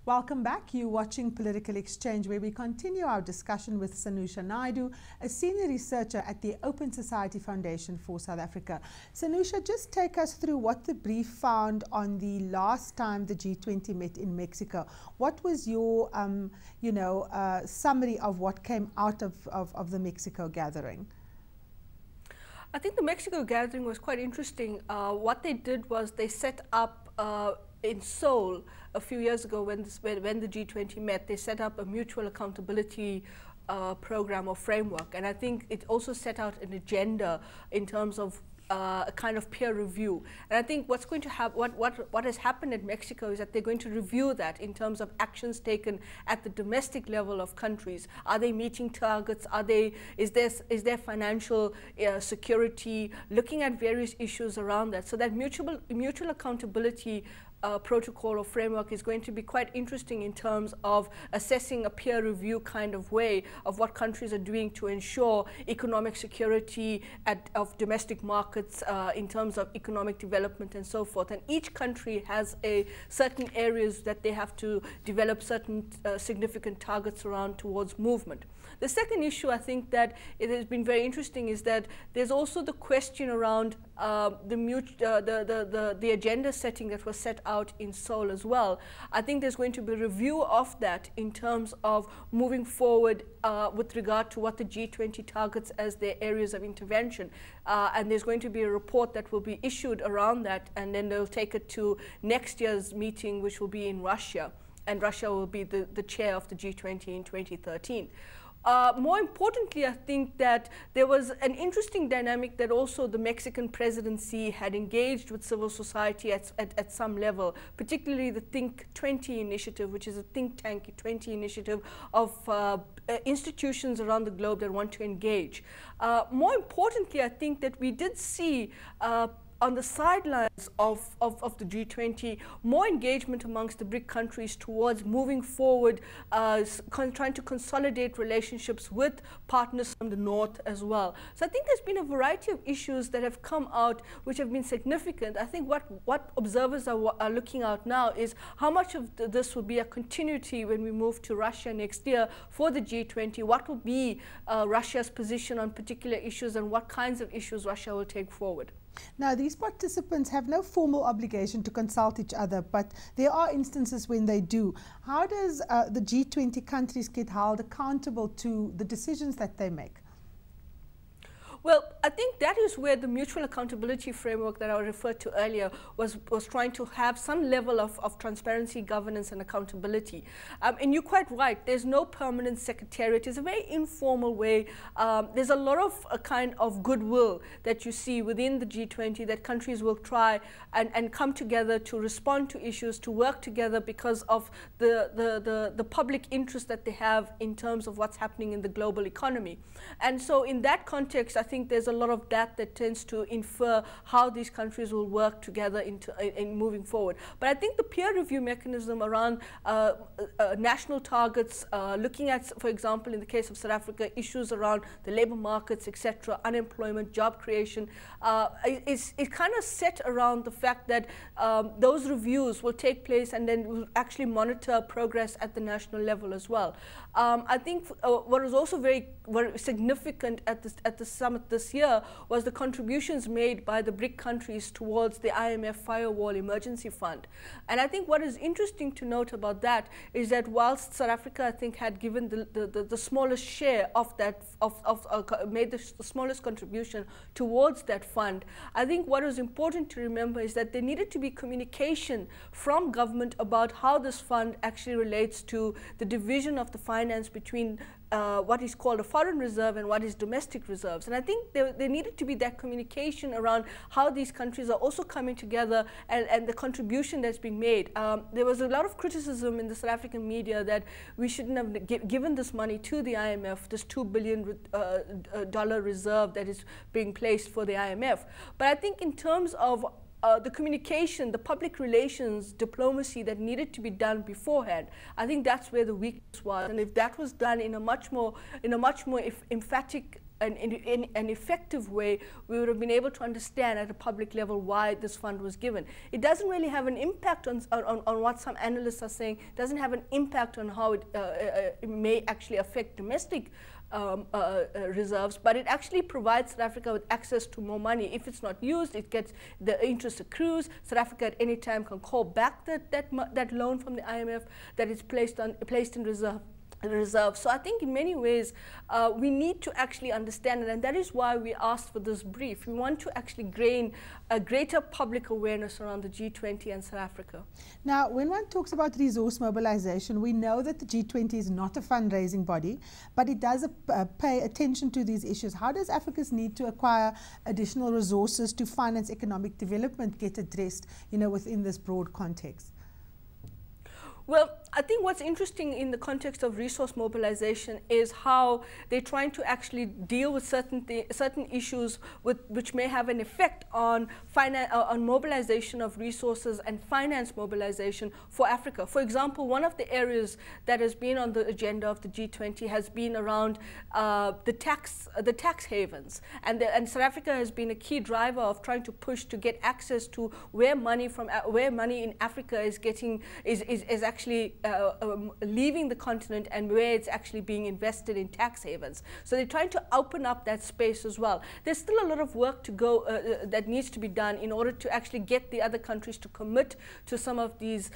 Welcome back. You're watching Political Exchange, where we continue our discussion with Sanusha Naidu, a senior researcher at the Open Society Foundation for South Africa. Sanusha, just take us through what the brief found on the last time the G20 met in Mexico. What was your, summary of what came out of the Mexico gathering? I think the Mexico gathering was quite interesting. What they did was they set up in Seoul a few years ago when the G20 met, they set up a mutual accountability program or framework. And I think it also set out an agenda in terms of a kind of peer review. And I think what's going to happen, what has happened in Mexico is that they're going to review that in terms of actions taken at the domestic level of countries. Are they meeting targets? Is there financial security? Looking at various issues around that. So that mutual accountability protocol or framework is going to be quite interesting in terms of assessing a peer review kind of way of what countries are doing to ensure economic security of domestic markets in terms of economic development and so forth. And each country has certain areas that they have to develop certain significant targets around towards movement. The second issue I think that it has been very interesting is that there's also the question around the agenda setting that was set out in Seoul as well. I think there's going to be a review of that in terms of moving forward with regard to what the G20 targets as their areas of intervention. And there's going to be a report that will be issued around that, and then they'll take it to next year's meeting, which will be in Russia. And Russia will be the chair of the G20 in 2013. More importantly, I think that there was an interesting dynamic that also the Mexican presidency had engaged with civil society at some level, particularly the Think 20 initiative, which is a think tank 20 initiative of institutions around the globe that want to engage. More importantly, I think that we did see on the sidelines of the G20, more engagement amongst the BRIC countries towards moving forward, trying to consolidate relationships with partners from the north as well. So I think there's been a variety of issues that have come out which have been significant. I think what observers are looking at now is how much of this will be a continuity when we move to Russia next year for the G20. What will be Russia's position on particular issues and what kinds of issues Russia will take forward? Now, these participants have no formal obligation to consult each other, but there are instances when they do. How does the G20 countries get held accountable to the decisions that they make? Well, I think that is where the mutual accountability framework that I referred to earlier was trying to have some level of transparency, governance, and accountability. And you're quite right, there's no permanent secretariat. It's a very informal way. There's a lot of a kind of goodwill that you see within the G20 that countries will try and come together to respond to issues, to work together because of the public interest that they have in terms of what's happening in the global economy. And so in that context, I think there's a lot of that tends to infer how these countries will work together in moving forward. But I think the peer review mechanism around national targets, looking at, for example, in the case of South Africa, issues around the labor markets, etc., unemployment, job creation, is kind of set around the fact that those reviews will take place and then will actually monitor progress at the national level as well. I think what was also very significant at the summit this year was the contributions made by the BRIC countries towards the IMF Firewall Emergency Fund. And I think what is interesting to note about that is that whilst South Africa, I think, had given the smallest share of that, made the smallest contribution towards that fund, I think what is important to remember is that there needed to be communication from government about how this fund actually relates to the division of the finance between what is called a foreign reserve and what is domestic reserves. And I think there needed to be that communication around how these countries are also coming together and the contribution that's being made. There was a lot of criticism in the South African media that we shouldn't have given this money to the IMF, this $2 billion reserve that is being placed for the IMF. But I think in terms of the communication, the public relations, diplomacy that needed to be done beforehand, I think that's where the weakness was. And if that was done in a much more emphatic an effective way, we would have been able to understand at a public level why this fund was given. It doesn't really have an impact on what some analysts are saying. It doesn't have an impact on how it may actually affect domestic reserves, but it actually provides South Africa with access to more money. If it's not used, it gets the interest accrues. South Africa at any time can call back that loan from the IMF that is placed in reserve. So I think in many ways we need to actually understand it, and that is why we asked for this brief. We want to actually gain a greater public awareness around the G20 and South Africa. Now, when one talks about resource mobilization, we know that the G20 is not a fundraising body, but it does pay attention to these issues. How does Africa's need to acquire additional resources to finance economic development get addressed, within this broad context? Well, I think what's interesting in the context of resource mobilization is how they're trying to actually deal with certain issues which may have an effect on mobilization of resources and finance mobilization for Africa. For example, one of the areas that has been on the agenda of the G20 has been around the tax havens, and South Africa has been a key driver of trying to push to get access to where money in Africa is actually leaving the continent and where it's actually being invested in tax havens. So they're trying to open up that space as well. There's still a lot of work to go that needs to be done in order to actually get the other countries to commit to some of these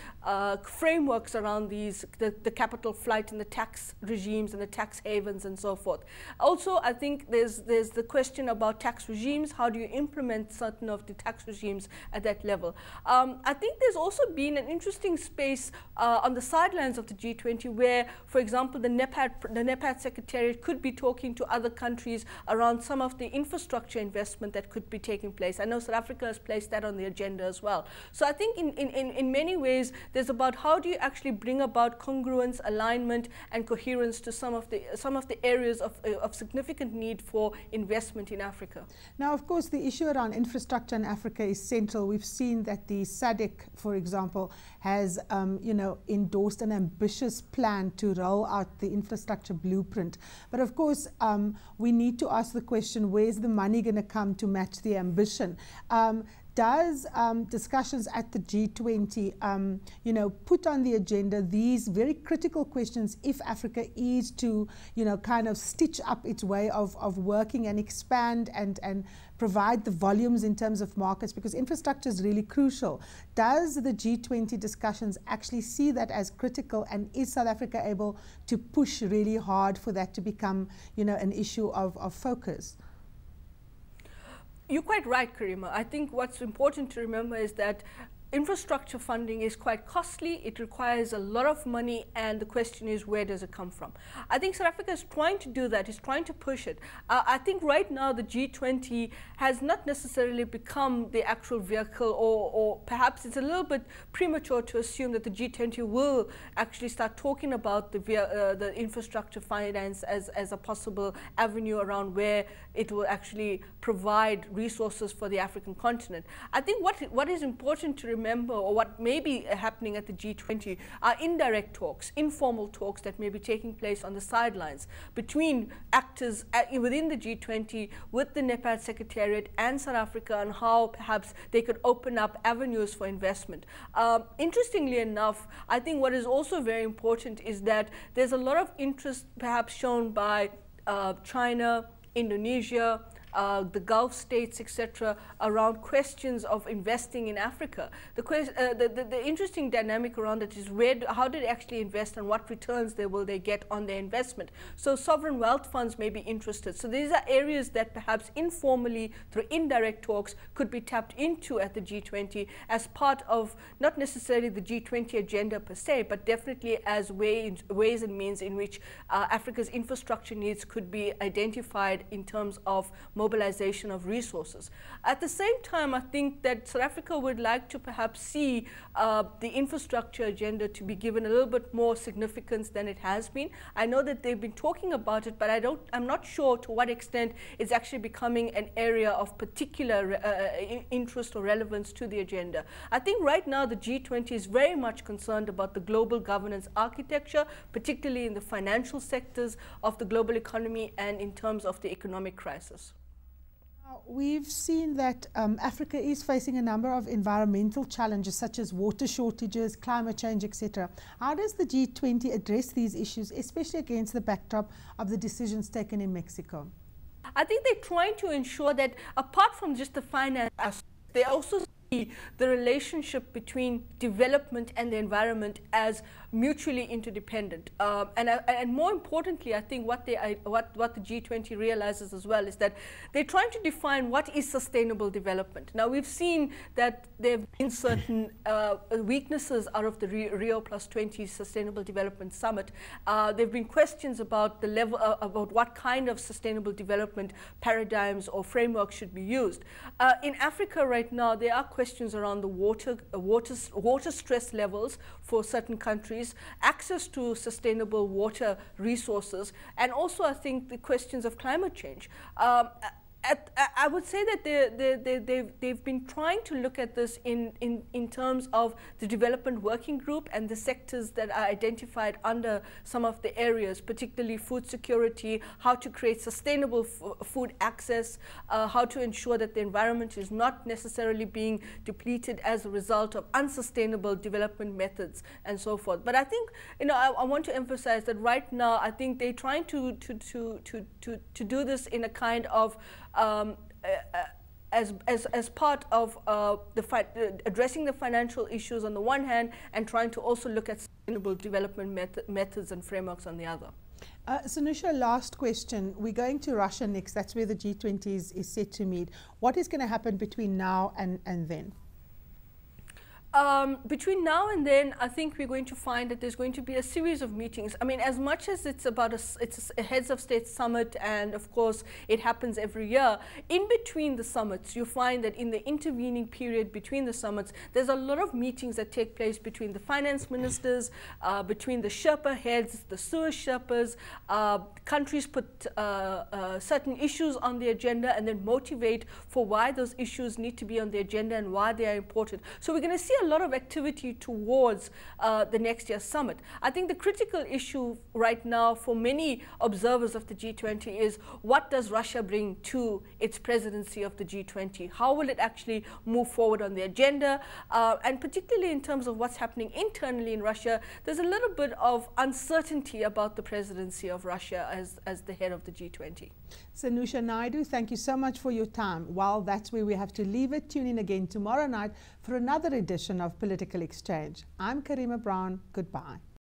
frameworks around the capital flight and the tax regimes and the tax havens and so forth. Also, I think there's the question about tax regimes. How do you implement certain of the tax regimes at that level? I think there's also been an interesting space on the sidelines of the G20 where, for example, the NEPAD Secretariat could be talking to other countries around some of the infrastructure investment that could be taking place. I know South Africa has placed that on the agenda as well. So I think in many ways there's about how do you actually bring about congruence, alignment and coherence to some of the areas of significant need for investment in Africa. Now, of course, the issue around infrastructure in Africa is central. We've seen that the SADC, for example, has endorsed an ambitious plan to roll out the infrastructure blueprint. But of course, we need to ask the question, where's the money going to come to match the ambition? Does discussions at the G20, put on the agenda these very critical questions if Africa is to, kind of stitch up its way of working and expand and provide the volumes in terms of markets, because infrastructure is really crucial. Does the G20 discussions actually see that as critical, and is South Africa able to push really hard for that to become, an issue of focus? You're quite right, Karima. I think what's important to remember is that infrastructure funding is quite costly. It requires a lot of money, and the question is, where does it come from? I think South Africa is trying to do that, is trying to push it. I think right now the G20 has not necessarily become the actual vehicle, or perhaps it's a little bit premature to assume that the G20 will actually start talking about the infrastructure finance as a possible avenue around where it will actually provide resources for the African continent. I think what is important to remember, or what may be happening at the G20, are indirect talks, informal talks that may be taking place on the sidelines between actors within the G20 with the NEPAD Secretariat and South Africa, on how perhaps they could open up avenues for investment. Interestingly enough, I think what is also very important is that there's a lot of interest perhaps shown by China, Indonesia, the Gulf states, etc., around questions of investing in Africa. The interesting dynamic around it is how do they actually invest and what returns will they get on their investment. So sovereign wealth funds may be interested. So these are areas that perhaps informally, through indirect talks, could be tapped into at the G20 as part of not necessarily the G20 agenda per se, but definitely as ways and means in which Africa's infrastructure needs could be identified in terms of mobilization of resources. At the same time, I think that South Africa would like to perhaps see the infrastructure agenda to be given a little bit more significance than it has been. I know that they've been talking about it, but I'm not sure to what extent it's actually becoming an area of particular interest or relevance to the agenda. I think right now the G20 is very much concerned about the global governance architecture, particularly in the financial sectors of the global economy and in terms of the economic crisis. We've seen that Africa is facing a number of environmental challenges such as water shortages, climate change, etc. How does the G20 address these issues, especially against the backdrop of the decisions taken in Mexico? I think they're trying to ensure that apart from just the finance aspect, they also see the relationship between development and the environment as mutually interdependent. And more importantly, I think what the G20 realizes as well is that they're trying to define what is sustainable development. Now, we've seen that there have been certain weaknesses out of the Rio +20 Sustainable Development Summit. There have been questions about the level, about what kind of sustainable development paradigms or frameworks should be used. In Africa right now, there are questions around the water stress levels for certain countries, access to sustainable water resources, and also I think the questions of climate change. I would say that they've been trying to look at this in terms of the development working group and the sectors that are identified under some of the areas, particularly food security, how to create sustainable food access, how to ensure that the environment is not necessarily being depleted as a result of unsustainable development methods and so forth. But I think, you know, I want to emphasize that right now I think they're trying to do this in a kind of as part of addressing the financial issues on the one hand and trying to also look at sustainable development methods and frameworks on the other. Sanusha, last question. We're going to Russia next. That's where the G20 is set to meet. What is going to happen between now and then? Between now and then, I think we're going to find that there's going to be a series of meetings. I mean, as much as it's about it's a heads of state summit, and of course it happens every year, in between the summits, you find that in the intervening period between the summits, there's a lot of meetings that take place between the finance ministers, between the Sherpa heads, the SUA Sherpas. Countries put certain issues on the agenda and then motivate for why those issues need to be on the agenda and why they are important. So we're going to see a lot of activity towards the next year's summit. I think the critical issue right now for many observers of the G20 is what does Russia bring to its presidency of the G20? How will it actually move forward on the agenda? And particularly in terms of what's happening internally in Russia, there's a little bit of uncertainty about the presidency of Russia as the head of the G20. Sanusha Naidu, thank you so much for your time. Well, that's where we have to leave it. Tune in again tomorrow night for another edition of Political Exchange. I'm Karima Brown. Goodbye.